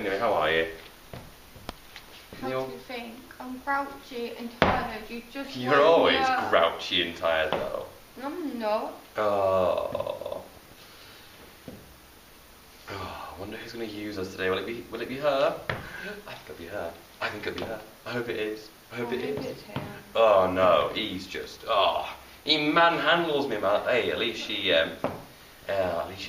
Anyway, how are you? How do you think? I'm grouchy and tired. You're always grouchy and tired, though. No, I'm not. Oh. I wonder who's going to use us today. Will it be her? I think it'll be her. I think it'll be her. I hope it is. I hope it is. It's him. Oh no, he's just he manhandles me, man. Hey, at least she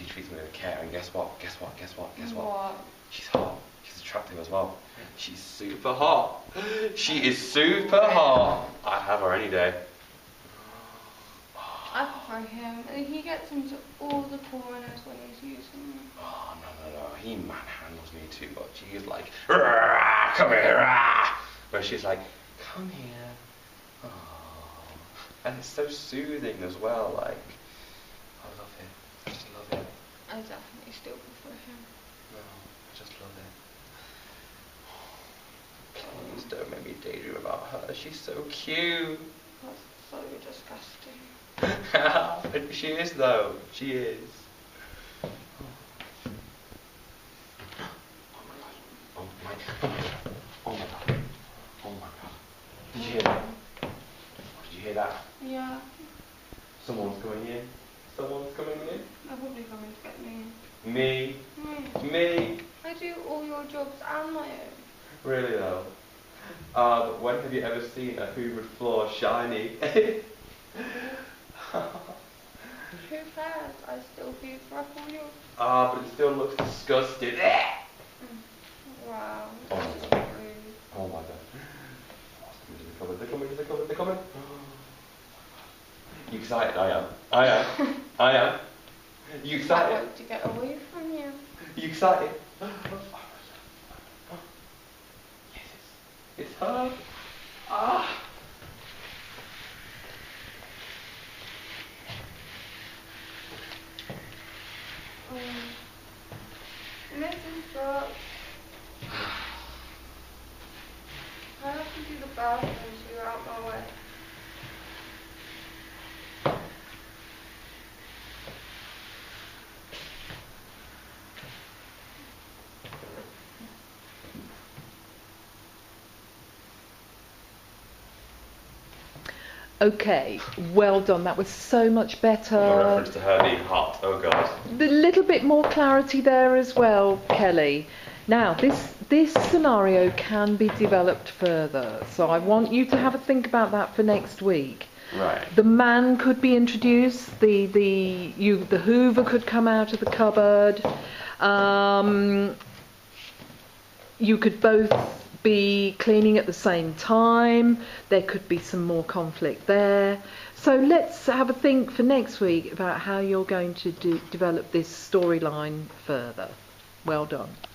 treats me with care. And guess what? What? She's hot. She's attractive as well. She's super hot. She is super hot. I'd have her any day. I prefer him. He gets into all the corners when he's using me. Oh, no. He manhandles me too much. He's like, "Rah, come here, rah." Where she's like, come here. Oh. And it's so soothing as well. Like, I love it. I just love it. I definitely still prefer him. No, I just love it. Please don't make me daydream about her. She's so cute. That's so disgusting. She is though. She is. Oh my god. Did you hear that? Did you hear that? Yeah. Someone's coming in. They're probably coming to get me. Me. Me. I do all your jobs and my own. Really though? But when have you ever seen a hoovered floor shiny? Who cares? I still hoover up all yours. But it still looks disgusting. Wow. Oh my god. Oh my god. They're coming. You excited? I am. You I excited? want to get away from you. You excited? Yes, it's her. Mrs. Brooks. I have to do the bathroom so you're out my way. Okay, well done. That was so much better. No reference to her being hot. Oh god. The little bit more clarity there as well, Kelly. Now, this scenario can be developed further, so I want you to have a think about that for next week. Right. The man could be introduced. The Hoover could come out of the cupboard. You could both be cleaning at the same time. There could be some more conflict there. So let's have a think for next week about how you're going to develop this storyline further. Well done.